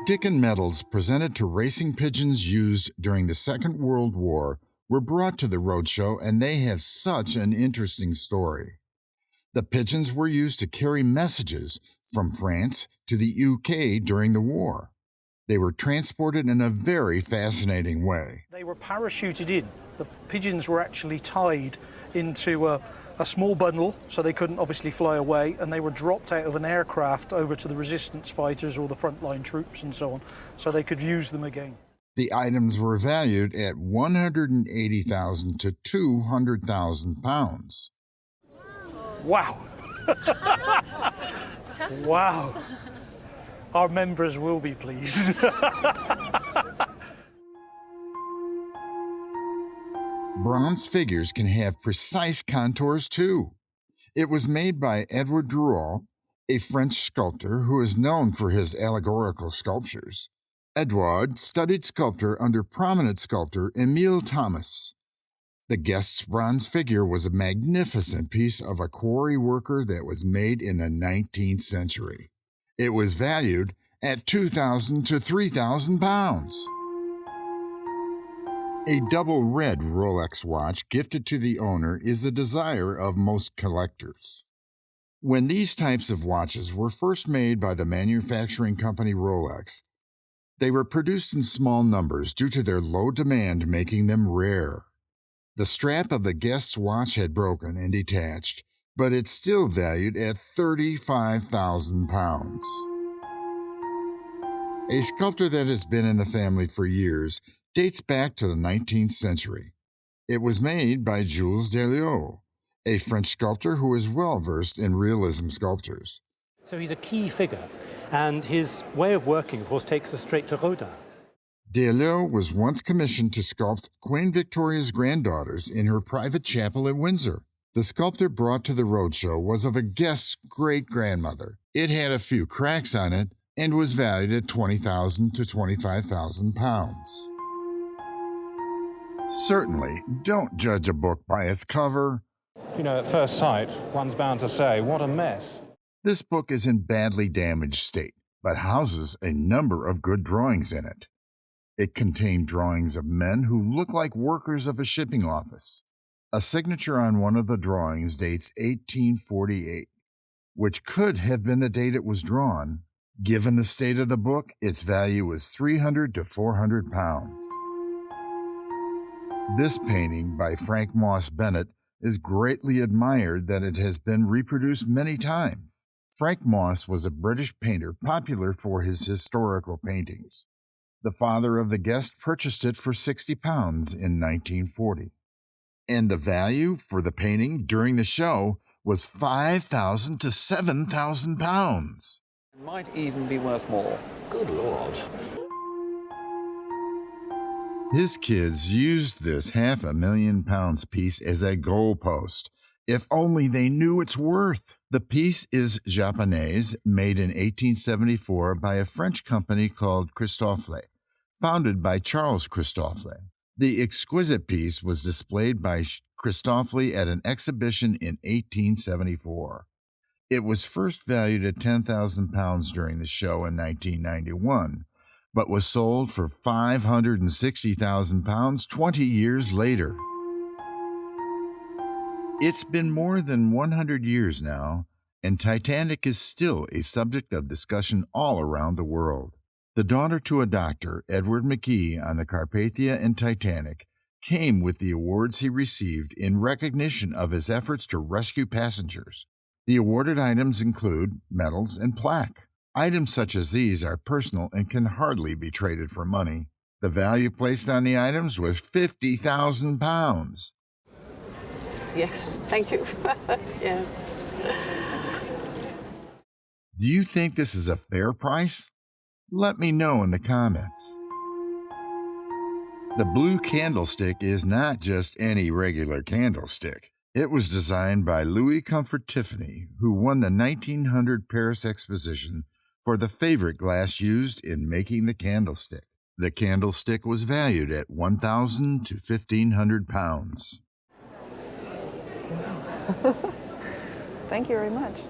Stick and medals presented to racing pigeons used during the Second World War were brought to the roadshow, and they have such an interesting story. The pigeons were used to carry messages from France to the UK during the war. They were transported in a very fascinating way. They were parachuted in. The pigeons were actually tied into a small bundle, so they couldn't obviously fly away, and they were dropped out of an aircraft over to the resistance fighters or the frontline troops and so on, so they could use them again. The items were valued at $180,000 to £200,000. Wow! Wow! Our members will be pleased. Bronze figures can have precise contours too. It was made by Edward Drouot, a French sculptor who is known for his allegorical sculptures. Edouard studied sculpture under prominent sculptor Emile Thomas. The guest's bronze figure was a magnificent piece of a quarry worker that was made in the 19th century. It was valued at £2,000 to £3,000. A double red Rolex watch gifted to the owner is the desire of most collectors. When these types of watches were first made by the manufacturing company Rolex, they were produced in small numbers due to their low demand, making them rare. The strap of the guest's watch had broken and detached, but it's still valued at £35,000. A sculptor that has been in the family for years dates back to the 19th century. It was made by Jules Delliot, a French sculptor who is well versed in realism sculptures. So he's a key figure, and his way of working, of course, takes us straight to Rodin. Delliot was once commissioned to sculpt Queen Victoria's granddaughters in her private chapel at Windsor. The sculpture brought to the roadshow was of a guest's great-grandmother. It had a few cracks on it and was valued at £20,000 to £25,000. Certainly, don't judge a book by its cover. You know, at first sight, one's bound to say, what a mess. This book is in badly damaged state, but houses a number of good drawings in it. It contained drawings of men who look like workers of a shipping office. A signature on one of the drawings dates 1848, which could have been the date it was drawn. Given the state of the book, its value was £300 to £400. This painting by Frank Moss Bennett is greatly admired that it has been reproduced many times. Frank Moss was a British painter popular for his historical paintings. The father of the guest purchased it for £60 in 1940. And the value for the painting during the show was £5,000 to £7,000. It might even be worth more. Good Lord. His kids used this £500,000 piece as a goalpost. If only they knew its worth. The piece is Japanese, made in 1874 by a French company called Christofle, founded by Charles Christofle. The exquisite piece was displayed by Christofle at an exhibition in 1874. It was first valued at £10,000 during the show in 1991, but was sold for £560,000 20 years later. It's been more than 100 years now, and Titanic is still a subject of discussion all around the world. The daughter to a doctor, Edward McGee, on the Carpathia and Titanic, came with the awards he received in recognition of his efforts to rescue passengers. The awarded items include medals and plaque. Items such as these are personal and can hardly be traded for money. The value placed on the items was £50,000. Yes, thank you. Yes. Do you think this is a fair price? Let me know in the comments. The blue candlestick is not just any regular candlestick. It was designed by Louis Comfort Tiffany, who won the 1900 Paris Exposition for the favorite glass used in making the candlestick. The candlestick was valued at £1,000 to £1,500. Thank you very much.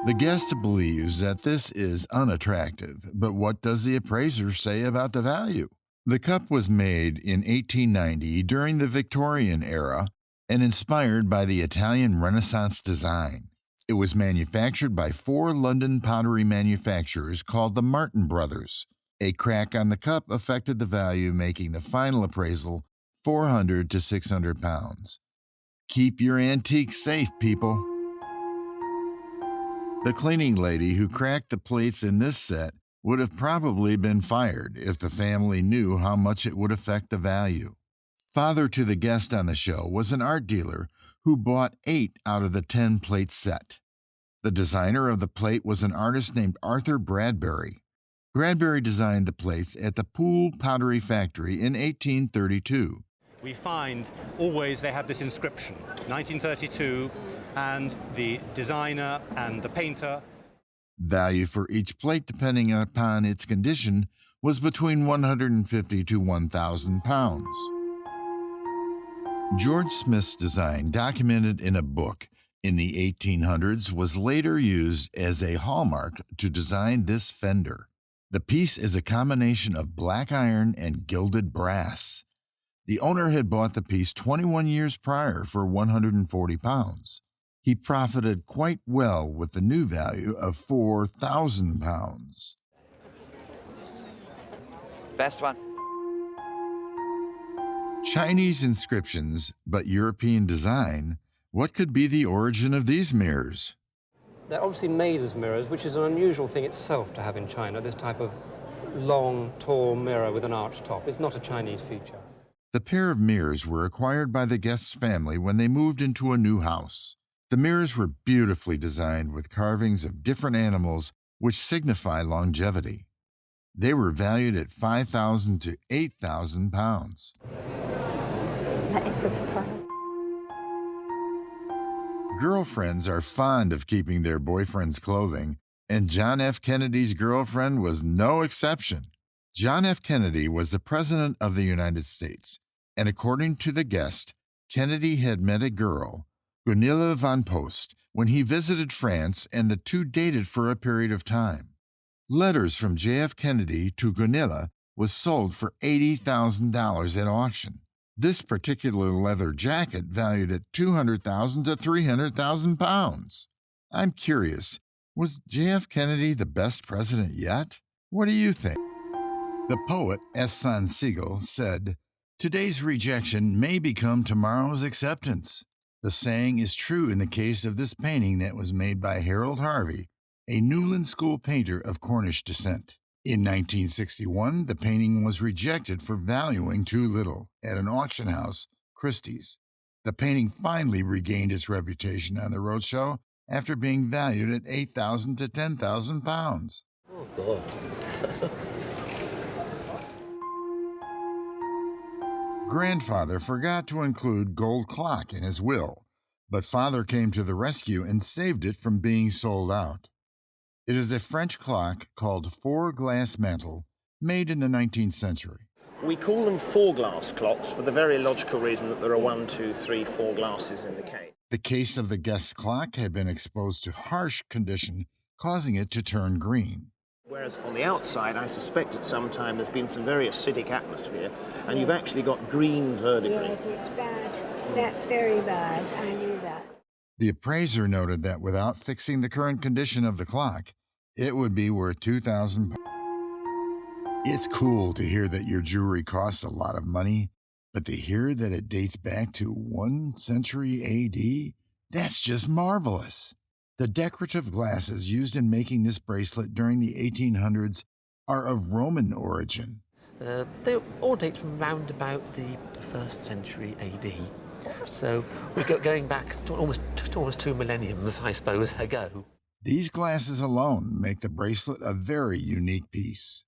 The guest believes that this is unattractive, but what does the appraiser say about the value? The cup was made in 1890 during the Victorian era and inspired by the Italian Renaissance design. It was manufactured by 4 London pottery manufacturers called the Martin Brothers. A crack on the cup affected the value, making the final appraisal 400 to 600 pounds. Keep your antiques safe, people. The cleaning lady who cracked the plates in this set would have probably been fired if the family knew how much it would affect the value. Father to the guest on the show was an art dealer who bought 8 out of the 10 plate set. The designer of the plate was an artist named Arthur Bradbury. Bradbury designed the plates at the Poole Pottery Factory in 1832. We find always they have this inscription, 1932, and the designer and the painter. Value for each plate, depending upon its condition, was between 150 to 1,000 pounds. George Smith's design, documented in a book in the 1800s, was later used as a hallmark to design this fender. The piece is a combination of black iron and gilded brass. The owner had bought the piece 21 years prior for 140 pounds. He profited quite well with the new value of 4,000 pounds. Best one. Chinese inscriptions, but European design. What could be the origin of these mirrors? They're obviously made as mirrors, which is an unusual thing itself to have in China, this type of long, tall mirror with an arched top. It's not a Chinese feature. The pair of mirrors were acquired by the guest's family when they moved into a new house. The mirrors were beautifully designed with carvings of different animals which signify longevity. They were valued at 5,000 to 8,000 pounds. That is a surprise. Girlfriends are fond of keeping their boyfriend's clothing, and John F. Kennedy's girlfriend was no exception. John F. Kennedy was the President of the United States, and according to the guest, Kennedy had met a girl, Gunilla von Post, when he visited France, and the two dated for a period of time. Letters from J.F. Kennedy to Gunilla was sold for $80,000 at auction. This particular leather jacket valued at 200,000 to 300,000 pounds. I'm curious, was J.F. Kennedy the best president yet? What do you think? The poet S. San Siegel said, "Today's rejection may become tomorrow's acceptance." The saying is true in the case of this painting that was made by Harold Harvey, a Newland School painter of Cornish descent. In 1961, the painting was rejected for valuing too little at an auction house, Christie's. The painting finally regained its reputation on the roadshow after being valued at 8,000 to 10,000 pounds. Oh, God. Grandfather forgot to include gold clock in his will, but father came to the rescue and saved it from being sold out. It is a French clock called four-glass mantle, made in the 19th century. We call them four-glass clocks for the very logical reason that there are 1, 2, 3, 4 glasses in the case. The case of the guest's clock had been exposed to harsh condition, causing it to turn green. Whereas on the outside, I suspect at some time there's been some very acidic atmosphere, and you've actually got green verdigris. Yes, it's bad. That's very bad. I knew that. The appraiser noted that without fixing the current condition of the clock, it would be worth 2,000 pounds. It's cool to hear that your jewelry costs a lot of money, but to hear that it dates back to 1 century AD, that's just marvelous. The decorative glasses used in making this bracelet during the 1800s are of Roman origin. They all date from around about the 1st century AD. So we go going back to almost 2 millenniums, I suppose, ago. These glasses alone make the bracelet a very unique piece.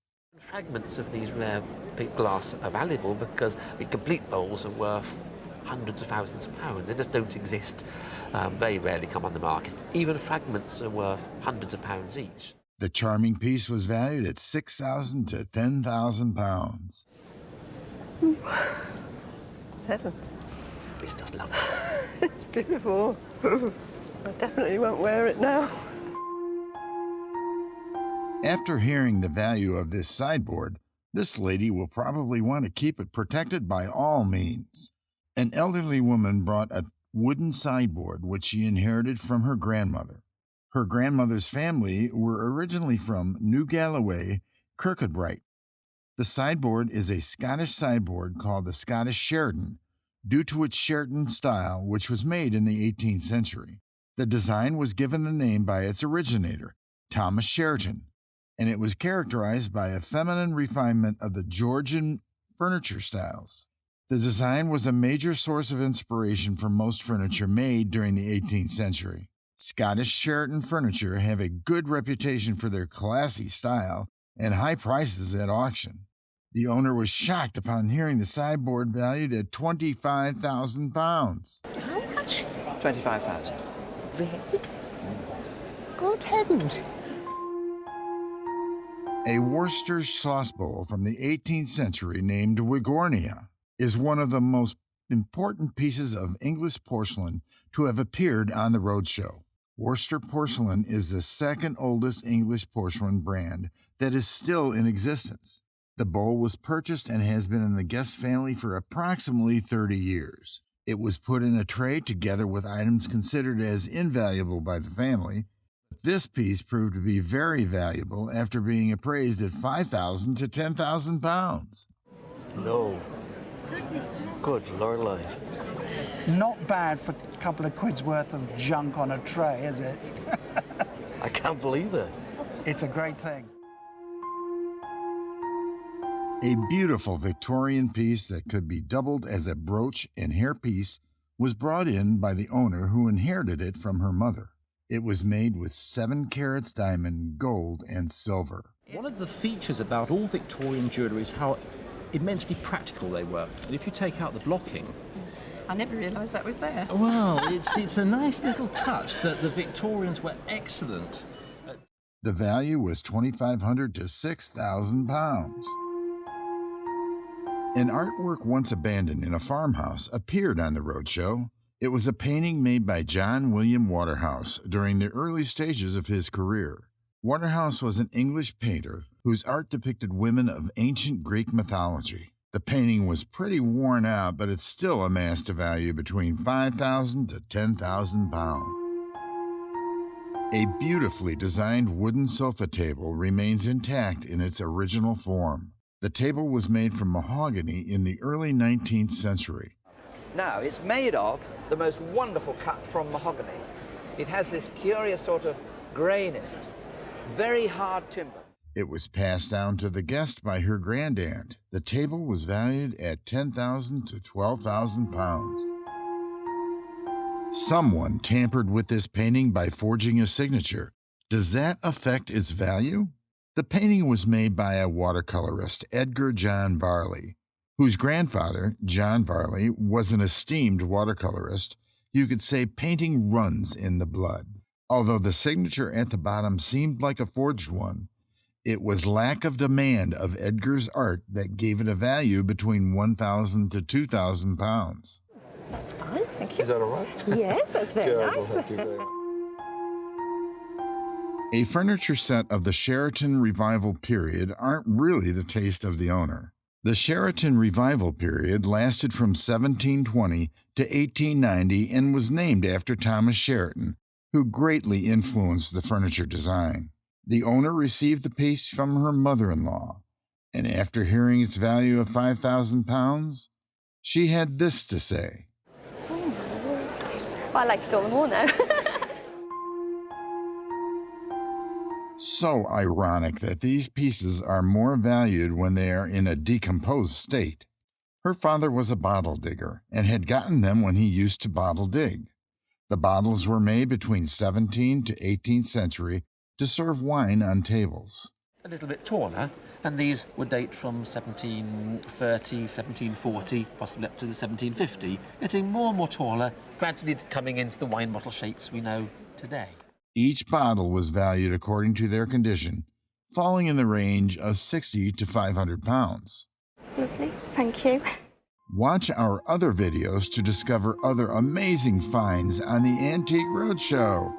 Fragments of these rare big glass are valuable because complete bowls are worth hundreds of thousands of pounds. They just don't exist. Very rarely come on the market. Even fragments are worth hundreds of pounds each. The charming piece was valued at 6,000 to 10,000 pounds. Heavens. It's just lovely. It's beautiful. I definitely won't wear it now. After hearing the value of this sideboard, this lady will probably want to keep it protected by all means. An elderly woman brought a wooden sideboard which she inherited from her grandmother. Her grandmother's family were originally from New Galloway, Kirkcudbright. The sideboard is a Scottish sideboard called the Scottish Sheraton, due to its Sheraton style, which was made in the 18th century. The design was given the name by its originator, Thomas Sheraton, and it was characterized by a feminine refinement of the Georgian furniture styles. The design was a major source of inspiration for most furniture made during the 18th century. Scottish Sheraton furniture have a good reputation for their classy style and high prices at auction. The owner was shocked upon hearing the sideboard valued at £25,000. How much? 25,000. Really? Good heavens. A Worcester sauce bowl from the 18th century named Wigornia is one of the most important pieces of English porcelain to have appeared on the Roadshow. Worcester porcelain is the second oldest English porcelain brand that is still in existence. The bowl was purchased and has been in the Guest family for approximately 30 years. It was put in a tray together with items considered as invaluable by the family. This piece proved to be very valuable after being appraised at £5,000 to £10,000. No. Good Lord alive. Not bad for a couple of quid's worth of junk on a tray, is it? I can't believe that. It's a great thing. A beautiful Victorian piece that could be doubled as a brooch and hairpiece was brought in by the owner who inherited it from her mother. It was made with 7 carats diamond, gold, and silver. One of the features about all Victorian jewellery is how immensely practical they were. And if you take out the blocking... I never realised that was there. Well, it's a nice little touch that the Victorians were excellent. The value was £2,500 to £6,000. An artwork once abandoned in a farmhouse appeared on the Roadshow. It was a painting made by John William Waterhouse during the early stages of his career. Waterhouse was an English painter whose art depicted women of ancient Greek mythology. The painting was pretty worn out, but it still amassed a value between £5,000 to £10,000. A beautifully designed wooden sofa table remains intact in its original form. The table was made from mahogany in the early 19th century. Now, it's made of the most wonderful cut from mahogany. It has this curious sort of grain in it. Very hard timber. It was passed down to the guest by her grandaunt. The table was valued at £10,000 to £12,000. Someone tampered with this painting by forging a signature. Does that affect its value? The painting was made by a watercolorist, Edgar John Varley, whose grandfather, John Varley, was an esteemed watercolorist. You could say painting runs in the blood. Although the signature at the bottom seemed like a forged one, it was lack of demand of Edgar's art that gave it a value between £1,000 to £2,000. That's fine, thank you. Is that all right? Yes, that's very Good, nice. well, thank you very much. A furniture set of the Sheraton Revival period aren't really the taste of the owner. The Sheraton Revival period lasted from 1720 to 1890 and was named after Thomas Sheraton, who greatly influenced the furniture design. The owner received the piece from her mother-in-law, and after hearing its value of £5,000, she had this to say. Well, I like it all the more now. So ironic that these pieces are more valued when they are in a decomposed state. Her father was a bottle digger and had gotten them when he used to bottle dig. The bottles were made between 17th to 18th century to serve wine on tables. A little bit taller, and these would date from 1730, 1740, possibly up to the 1750, getting more and more taller, gradually coming into the wine bottle shapes we know today. Each bottle was valued according to their condition, falling in the range of £60 to £500. Lovely, thank you. Watch our other videos to discover other amazing finds on the Antique Roadshow.